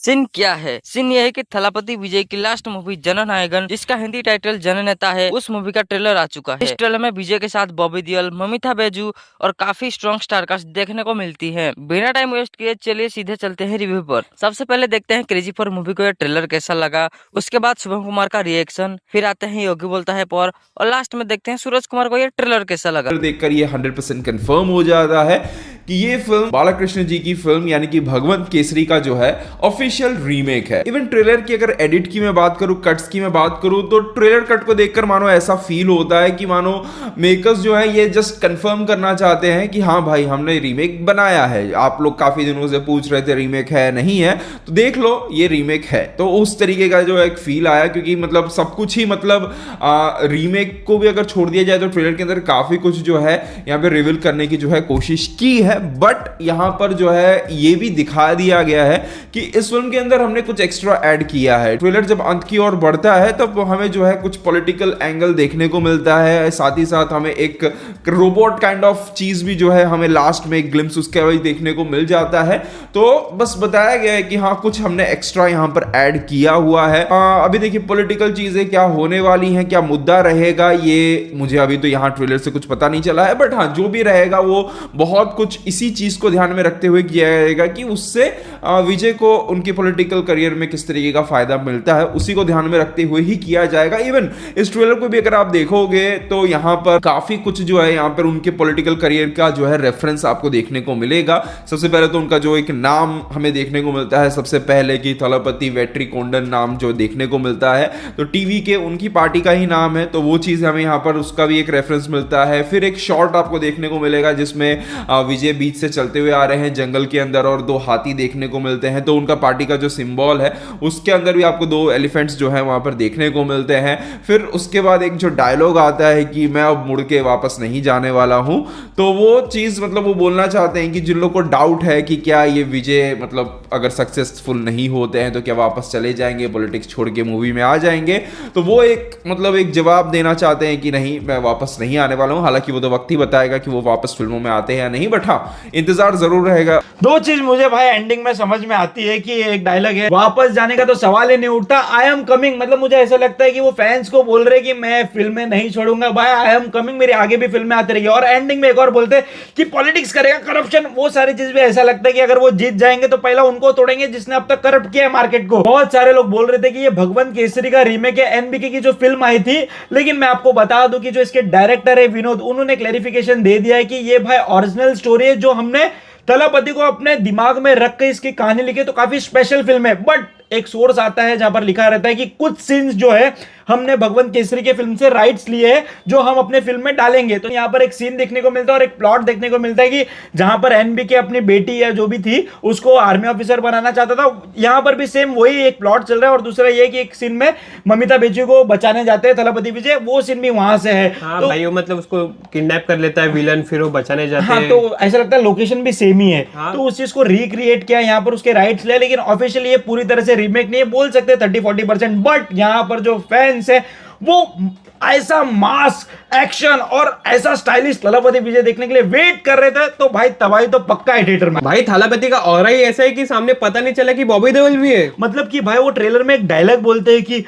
Scene क्या है? Scene ये है कि थलापति विजय की लास्ट मूवी जननायकन, जिसका हिंदी टाइटल जननेता है, उस मूवी का ट्रेलर आ चुका है। इस ट्रेलर में विजय के साथ बॉबी देओल, ममिता बैजू और काफी स्ट्रॉन्ग स्टारकास्ट देखने को मिलती है। बिना टाइम वेस्ट किए चलिए सीधे चलते हैं रिव्यू पर। सबसे पहले देखते हैं क्रेजी फॉर मूवी को यह ट्रेलर कैसा लगा, उसके बाद शुभम कुमार का रिएक्शन, फिर आते हैं योगी बोलता है पर, और लास्ट में देखते हैं सूरज कुमार को यह ट्रेलर कैसा लगा। देखकर ये 100% कंफर्म हो जाता है कि ये फिल्म बालाकृष्ण जी की फिल्म यानी कि भगवंत केसरी का जो है ऑफिशियल रीमेक है। इवन ट्रेलर की अगर एडिट की मैं बात करूं, कट्स की मैं बात करूं, तो ट्रेलर कट को देखकर मानो ऐसा फील होता है कि मानो मेकर्स जो है ये जस्ट कंफर्म करना चाहते हैं कि हाँ भाई हमने रीमेक बनाया है। आप लोग काफी दिनों से पूछ रहे थे रीमेक है नहीं है, तो देख लो ये रीमेक है। तो उस तरीके का जो एक फील आया, क्योंकि मतलब सब कुछ ही मतलब रीमेक को भी अगर छोड़ दिया जाए तो ट्रेलर के अंदर काफी कुछ जो है यहाँ पे रिवील करने की जो है कोशिश की है। बट यहां पर जो है ये भी दिखा दिया गया है कि इस फिल्म के अंदर हमने कुछ एक्स्ट्रा ऐड किया है। ट्रेलर जब अंत की ओर बढ़ता है तब हमें जो है कुछ पॉलिटिकल एंगल देखने को मिलता है, साथ ही साथ हमें एक रोबोट काइंड ऑफ चीज भी जो है हमें लास्ट में एक ग्लिम्स उसके वही देखने को मिल जाता है। तो बस बताया गया है कि हाँ कुछ हमने एक्स्ट्रा यहां पर ऐड किया हुआ है। अभी देखिए पॉलिटिकल चीजें क्या होने वाली हैं, क्या मुद्दा रहेगा, ये मुझे अभी तो यहां ट्रेलर से कुछ पता नहीं चला है। बट हाँ जो भी रहेगा वो बहुत कुछ इसी चीज को ध्यान में रखते हुए किया जाएगा कि उससे विजय को उनके पॉलिटिकल करियर में किस तरीके का फायदा मिलता है, उसी को ध्यान में रखते हुए ही किया जाएगा। इवन इस ट्रेलर को भी अगर आप देखोगे तो यहां पर काफी कुछ जो है यहां पर उनके पॉलिटिकल करियर का जो है रेफरेंस आपको देखने को मिलेगा। सबसे पहले तो उनका जो एक नाम हमें देखने को मिलता है, सबसे पहले कि थलापति वेट्रिकोंडन नाम जो देखने को मिलता है, तो टीवी के उनकी पार्टी का ही नाम है, तो वो चीज हमें यहां पर उसका भी एक रेफरेंस मिलता है। फिर एक शॉट आपको देखने को मिलेगा जिसमें विजय बीच से चलते हुए आ रहे हैं जंगल के अंदर और दो हाथी देखने को मिलते हैं, तो उनका पार्टी का जो सिंबल है उसके अंदर भी आपको दो एलिफेंट्स जो है वहां पर देखने को मिलते हैं। फिर उसके बाद एक जो डायलॉग आता है कि मैं अब मुड़ के वापस नहीं जाने वाला हूं, तो वो चीज मतलब वो बोलना चाहते हैं कि जिन लोगों को डाउट है कि क्या ये विजय मतलब अगर सक्सेसफुल नहीं होते हैं तो क्या वापस चले जाएंगे, पॉलिटिक्स छोड़ के मूवी में आ जाएंगे, तो वो एक मतलब एक जवाब देना चाहते हैं कि नहीं मैं वापस नहीं आने वाला हूं। हालांकि वो तो वक्त ही बताएगा कि वो वापस फिल्मों में आते हैं या नहीं, बट हाँ इंतजार जरूर रहेगा। दो चीज मुझे भाई एंडिंग में समझ में आती है कि एक डायलॉग है वापस जाने का तो सवाल ही नहीं उठता, आई एम कमिंग। मतलब मुझे ऐसा लगता है कि वो फैंस को बोल रहे कि मैं फिल्में नहीं छोड़ूंगा भाई, आई एम कमिंग, मेरी आगे भी फिल्में आती रहेगी। और एंडिंग में एक और बोलते हैं कि पॉलिटिक्स करेगा, करप्शन, वो सारी चीज भी ऐसा लगता है कि अगर वो जीत जाएंगे तो पहला उनको तोड़ेंगे जिसने अब तक करप्ट किया है मार्केट को। बहुत सारे लोग बोल रहे थे कि ये भगवंत केसरी का रीमेक है, एनबीके की जो फिल्म आई थी, लेकिन मैं आपको बता दूं कि जो इसके डायरेक्टर है विनोद, उन्होंने क्लैरिफिकेशन दे दिया है कि ये भाई ओरिजिनल स्टोरी है जो हमने थलापति को अपने दिमाग में रख के इसकी कहानी लिखी, तो काफी स्पेशल फिल्म है। बट एक सोर्स आता है जहां पर लिखा रहता है कि कुछ सीन्स जो है हमने भगवंत केसरी के फिल्म से राइट्स लिए हैं जो हम अपने फिल्म में डालेंगे। तो यहां पर एक सीन देखने को मिलता है और एक प्लॉट देखने को मिलता है कि जहां पर एनबीके अपनी बेटी या जो भी थी उसको आर्मी ऑफिसर बनाना चाहता था, यहां पर भी सेम वही एक प्लॉट चल रहा है। और दूसरा ये कि एक सीन में ममिता बेजू को बचाने जाते हैं थलापति विजय, वो सीन भी वहां से है। हाँ तो भाई वो मतलब उसको किडनैप कर लेता है विलन, फिर वो बचाने जाते हाँ, हैं। तो ऐसा लगता है लोकेशन भी सेम ही है। हाँ। तो उस चीज को रिक्रिएट किया, यहाँ पर उसके राइट्स ले, लेकिन ऑफिशियली ये पूरी तरह से रीमेक नहीं है, बोल सकते 30-40%। बट यहाँ पर जो फैंस है वो ऐसा मास एक्शन और ऐसा स्टाइलिश थलापति विजय देखने के लिए वेट कर रहे थे, तो भाई तबाही तो पक्का है थिएटर में। भाई थलापति का ऑरा ही ऐसा है कि सामने पता नहीं चला कि बॉबी देओल भी है। मतलब कि भाई वो ट्रेलर में एक डायलॉग बोलते हैं कि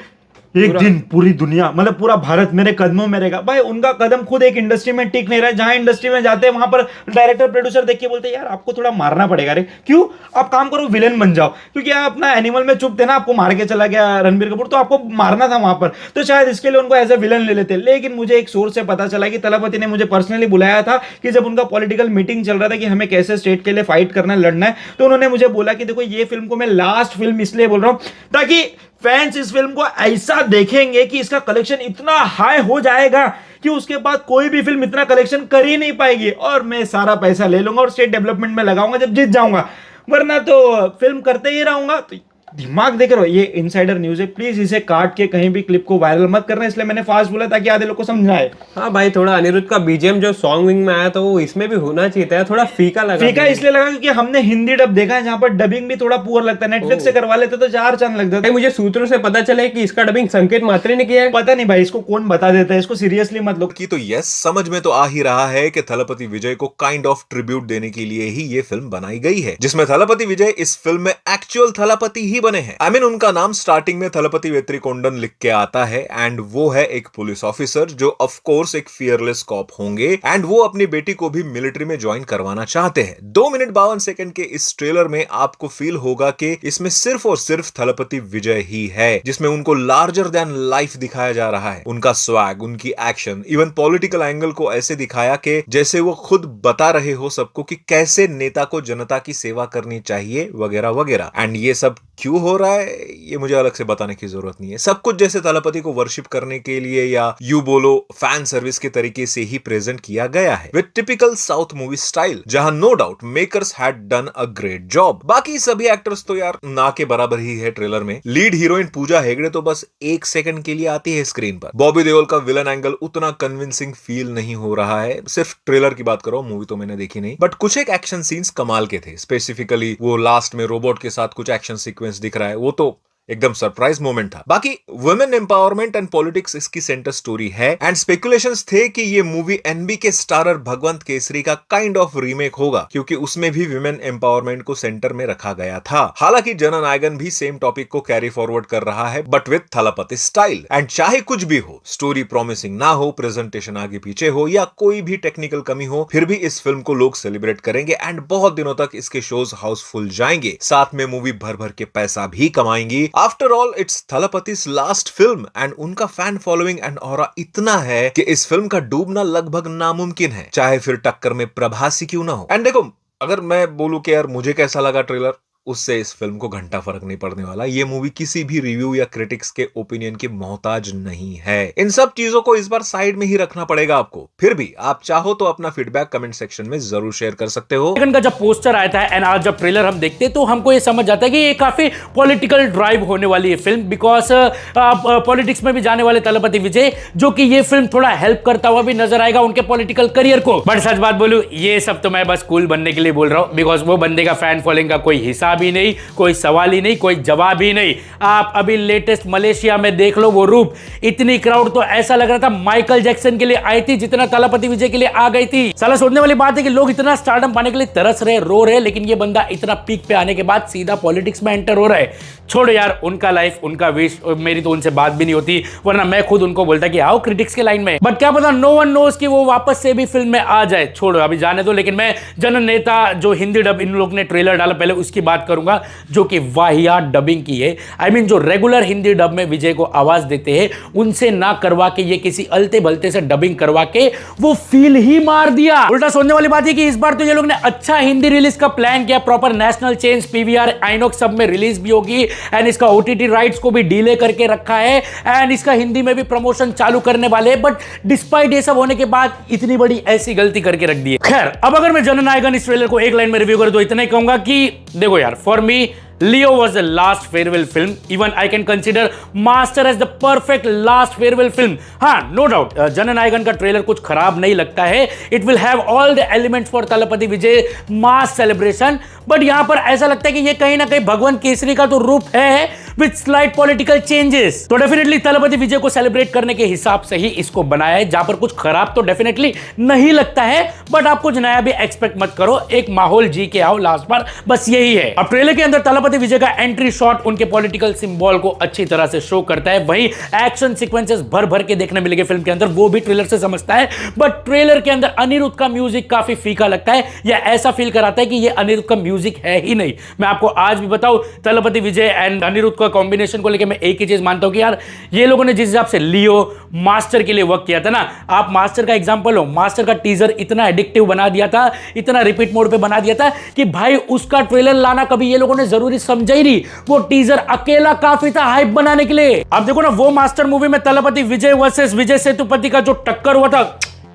एक दिन पूरी दुनिया मतलब पूरा भारत मेरे कदमों में रहेगा। भाई उनका कदम खुद एक इंडस्ट्री में टिक नहीं रहा है। जहां इंडस्ट्री में जाते हैं वहां पर डायरेक्टर प्रोड्यूसर देख के बोलते हैं यार आपको थोड़ा मारना पड़ेगा रे, क्यों आप काम करो विलेन बन जाओ, क्योंकि आप अपना एनिमल में चुप थे ना, आपको मार के चला गया रणबीर कपूर, तो आपको मारना था वहां पर, तो शायद इसके लिए उनको एज ए विलन ले लेते। लेकिन मुझे एक सोर्स से पता चला कि थलापति ने मुझे पर्सनली बुलाया था कि जब उनका पॉलिटिकल मीटिंग चल रहा था कि हमें कैसे स्टेट के लिए फाइट करना है, लड़ना है, तो उन्होंने मुझे बोला कि देखो ये फिल्म को मैं लास्ट फिल्म इसलिए बोल रहा हूं ताकि फैंस इस फिल्म को ऐसा देखेंगे कि इसका कलेक्शन इतना हाई हो जाएगा कि उसके बाद कोई भी फिल्म इतना कलेक्शन कर ही नहीं पाएगी, और मैं सारा पैसा ले लूंगा और स्टेट डेवलपमेंट में लगाऊंगा जब जीत जाऊंगा, वरना तो फिल्म करते ही रहूंगा। तो दिमाग देख रहे हो, ये इनसाइडर न्यूज है, प्लीज इसे काट के कहीं भी क्लिप को वायरल मत करना, इसलिए मैंने फास्ट बोला ताकि आधे लोग को समझ आए। हाँ भाई थोड़ा अनिरुद्ध का बीजीएम जो सॉन्ग विंग में आया तो वो इसमें भी होना चाहिए था, थोड़ा फीका लगा। फीका इसलिए लगा क्योंकि हमने हिंदी डब देखा है जहां पर डबिंग भी थोड़ा पुअर लगता है, नेटफ्लिक्स से करवा लेते तो 4 चांद लग जाते। मुझे सूत्रों से पता चला कि इसका डबिंग संकेत मात्रे ने किया है। पता नहीं भाई इसको कौन बता देता है, इसको सीरियसली मत लो। की तो यस समझ में तो आ ही रहा है कि थलापति विजय को काइंड ऑफ ट्रिब्यूट देने के लिए ही ये फिल्म बनाई गई है, जिसमें थलापति विजय इस फिल्म में एक्चुअल थलापति ही बने हैं। आई मीन उनका नाम स्टार्टिंग में थलपति वेत्रिकोंडन लिख के आता है एंड वो है एक पुलिस ऑफिसर जो ऑफ कोर्स एक फियरलेस कॉप होंगे एंड वो अपनी बेटी को भी मिलिट्री में ज्वाइन करवाना चाहते हैं। 2 मिनट 52 सेकंड के इस ट्रेलर में आपको फील होगा कि इसमें सिर्फ और सिर्फ थलपति विजय ही है, जिसमें उनको लार्जर देन लाइफ दिखाया जा रहा है। उनका स्वैग, उनकी एक्शन, इवन पॉलिटिकल एंगल को ऐसे दिखाया कि जैसे वो खुद बता रहे हो सबको कि कैसे नेता को जनता की सेवा करनी चाहिए वगैरह वगैरह। एंड ये सब क्यों हो रहा है ये मुझे अलग से बताने की जरूरत नहीं है। सब कुछ जैसे थलपति को वर्शिप करने के लिए या यू बोलो फैन सर्विस के तरीके से ही प्रेजेंट किया गया है with typical south movie style, जहां no doubt makers had done a great job. बाकी सभी एक्टर्स तो यार ना के बराबर ही है ट्रेलर में। लीड हीरोइन पूजा हेगड़े तो बस 1 सेकंड के लिए आती है स्क्रीन पर। बॉबी देओल का विलन एंगल उतना कन्विंसिंग फील नहीं हो रहा है। सिर्फ ट्रेलर की बात करो, मूवी तो मैंने देखी नहीं, बट कुछ एक एक्शन सीन्स कमाल के थे। स्पेसिफिकली वो लास्ट में रोबोट के साथ कुछ एक्शन सीक्वेंस दिख रहा है, वो तो एकदम सरप्राइज मोमेंट था। बाकी वुमेन एम्पावरमेंट एंड पॉलिटिक्स इसकी सेंटर स्टोरी है एंड स्पेकुलेशंस थे कि ये मूवी एनबी के स्टारर भगवंत केसरी का काइंड ऑफ रीमेक होगा, क्योंकि उसमें भी वुमेन एम्पावरमेंट को सेंटर में रखा गया था। हालांकि जननायकन भी सेम टॉपिक को कैरी फॉरवर्ड कर रहा है but with Thalapathy style. And चाहे कुछ भी हो, स्टोरी प्रॉमिसिंग ना हो, प्रेजेंटेशन आगे पीछे हो या कोई भी टेक्निकल कमी हो, फिर भी इस फिल्म को लोग सेलिब्रेट करेंगे एंड बहुत दिनों तक इसके शोज हाउसफुल जाएंगे। साथ में मूवी भर भर के पैसा भी कमाएंगी। After all it's Thalapathy's last film and उनका फैन फॉलोइंग एंड ऑरा इतना है कि इस फिल्म का डूबना लगभग नामुमकिन है, चाहे फिर टक्कर में प्रभासी क्यों ना हो। एंड देखो, अगर मैं बोलूं कि यार मुझे कैसा लगा ट्रेलर, उससे इस फिल्म को घंटा फर्क नहीं पड़ने वाला। ये मूवी किसी भी रिव्यू या क्रिटिक्स के ओपिनियन की मोहताज नहीं है। इन सब चीजों को इस बार साइड में ही रखना पड़ेगा आपको। फिर भी आप चाहो तो अपना फीडबैक कमेंट सेक्शन में जरूर शेयर कर सकते हो। का जब पोस्टर आया था एंड आज जब ट्रेलर हम देखते तो हमको ये समझ आता है कि ये काफी पॉलिटिकल ड्राइव होने वाली है फिल्म, बिकॉज पॉलिटिक्स में भी जाने वाले थलपति विजय, जो कि ये फिल्म थोड़ा हेल्प करता हुआ भी नजर आएगा उनके पॉलिटिकल करियर को। बट सच बात बोलूं, ये सब तो मैं बस कूल बनने के लिए बोल रहा हूं, बिकॉज वो बंदे का फैन फॉलोइंग का कोई हिसाब ही नहीं, कोई सवाल ही नहीं, कोई जवाब ही नहीं। आप अभी लेटेस्ट मलेशिया में देख लो वो रूप, इतनी क्राउड तो ऐसा लग रहा था माइकल जैक्सन के लिए आई थी जितना थलपति विजय के लिए आ गई थी। साला सोचने वाली बात है कि लोग इतना स्टारडम पाने के लिए तरस रहे, रो रहे, लेकिन ये बंदा इतना पीक पे आने के बाद सीधा पॉलिटिक्स में एंटर हो रहा है। छोड़ो यार, उनका लाइफ, उनका विश, मेरी तो उनसे बात भी नहीं होती, वरना मैं खुद उनको बोलता कि आओ क्रिटिक्स के लाइन में। बट क्या पता, नो वन नोस कि वो वापस से भी फिल्म में आ जाए। छोड़ो, अभी जाने दो। लेकिन मैं जननेता जो हिंदी डब इन लोग ने ट्रेलर डाला, पहले उसकी बात करूंगा, जो कि वाहियात डबिंग की है। आई मीन जो रेगुलर हिंदी डब में विजय को आवाज देते हैं, उनसे ना करवा के ये किसी अलते भलते से डबिंग करवा के वो फील ही मार दिया। उल्टा सोचने वाली बात है कि इस बार तो ये लोग ने अच्छा हिंदी रिलीज का प्लान किया, proper national change, PVR, INOX सब में रिलीज भी होगी एंड इसका ओटीटी राइट्स को भी डिले करके रखा है एंड इसका हिंदी में भी प्रमोशन चालू करने वाले हैं। बट डिस्पाइट ये सब होने के बाद इतनी बड़ी ऐसी गलती करके रख दी है। खैर, अब अगर मैं जननायकन इस ट्रेलर को एक लाइन में रिव्यू करूं तो इतना ही कहूंगा कि देखो यार, for me Leo was the last farewell film. Even I can consider Master as the perfect last farewell film. हाँ, no doubt, जननायकन का ट्रेलर कुछ खराब नहीं लगता है. It will have all the elements for Thalapathy Vijay mass celebration. But यहां पर ऐसा लगता है कि ये कहीं ना कहीं भगवंत केसरी का तो रूप है with slight political changes. तो डेफिनेटली थलपति विजय को सेलिब्रेट करने के हिसाब से ही इसको बनाया है, जहां पर कुछ खराब तो डेफिनेटली नहीं लगता है, बट आप कुछ नया भी एक्सपेक्ट मत करो. एक माहौल जी के आओ लास्ट बार, बस यही है. अब ट्रेलर के अंदर थलपति विजय का एंट्री शॉट उनके पॉलिटिकल सिंबल को अच्छी तरह से शो करता है. वहीं एक्शन सीक्वेंसेस भर भर के देखने मिलेंगे फिल्म के अंदर, वो भी ट्रेलर से समझता है. बट ट्रेलर के अंदर अनिरुद्ध का म्यूजिक काफी फीका लगता है, या ऐसा फील कराता है कि ये अनिरुद्ध का म्यूजिक है ही नहीं. मैं आपको आज भी बताऊं, थलपति विजय एंड अनिरुद्ध का कॉम्बिनेशन को लेकर मैं एक ही चीज मानता हूं कि यार ये लोगों ने जिस हिसाब से लियो मास्टर के लिए वर्क किया था ना, आप मास्टर का एग्जांपल लो, मास्टर का टीजर इतना एडिक्टिव बना दिया था, इतना रिपीट मोड पे बना दिया था कि भाई उसका ट्रेलर लाना कभी ये लोगों ने जरूरी समझा ही नहीं. वो टीजर अकेला काफी था हाइप बनाने के लिए. अब देखो ना, वो मास्टर मूवी में थलपति विजय वर्सेस विजय सेतुपति का जो टक्कर हुआ था,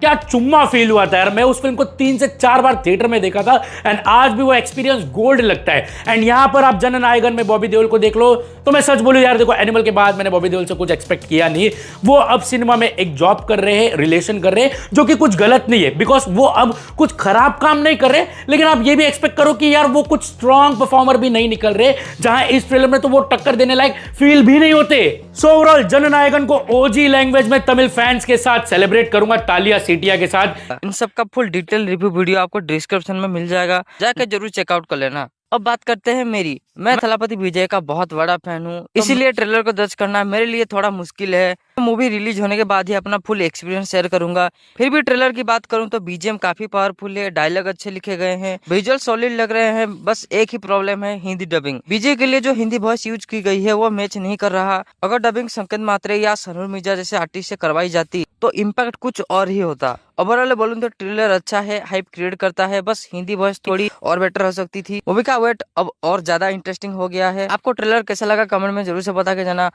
क्या चुम्मा फील हुआ था यार. मैं उस फिल्म को 3 से 4 बार थिएटर में देखा था एंड आज भी वो एक्सपीरियंस गोल्ड लगता है. एंड यहां पर आप जननायकन में बॉबी देओल को देख लो, तो मैं सच बोलूं यार, देखो एनिमल के बाद मैंने बॉबी देओल से कुछ एक्सपेक्ट किया नहीं. वो अब सिनेमा में एक जॉब कर रहे हैं, रिलेशन कर रहे हैं, जो कि कुछ गलत नहीं है, बिकॉज वो अब कुछ खराब काम नहीं कर रहे. लेकिन आप ये भी एक्सपेक्ट करो कि यार वो कुछ स्ट्रॉन्ग परफॉर्मर भी नहीं निकल रहे, जहां इस ट्रेलर में तो वो टक्कर देने लायक फील भी नहीं होते. सो ओवरऑल जननायकन को ओजी लैंग्वेज में तमिल फैंस के साथ सेलिब्रेट करूंगा तालिया सीटिया के साथ. इन सब का फुल डिटेल रिव्यू वीडियो आपको डिस्क्रिप्शन में मिल जाएगा, जाकर जरूर चेकआउट कर लेना. अब बात करते हैं मेरी। मैं थलापति विजय का बहुत बड़ा फैन हूँ, इसीलिए ट्रेलर को जज करना मेरे लिए थोड़ा मुश्किल है। मूवी रिलीज होने के बाद ही अपना फुल एक्सपीरियंस शेयर करूंगा। फिर भी ट्रेलर की बात करूं तो बीजीएम काफी पावरफुल है, डायलॉग अच्छे लिखे गए हैं, विजुअल सॉलिड लग रहे हैं। बस एक ही प्रॉब्लम है, हिंदी डबिंग। विजय के लिए जो हिंदी वॉइस यूज की गई है वो मैच नहीं कर रहा। अगर डबिंग संकेत मात्रे या सनूर मिर्जा जैसे आर्टिस्ट से करवाई जाती तो इम्पैक्ट कुछ और ही होता। ओवरऑल बोलूं तो ट्रेलर अच्छा है, हाइप क्रिएट करता है, बस हिंदी वॉइस थोड़ी और बेटर हो सकती थी। मूवी का वेट अब और ज्यादा इंटरेस्टिंग हो गया है। आपको ट्रेलर कैसा लगा कमेंट में जरूर से बता के जाना।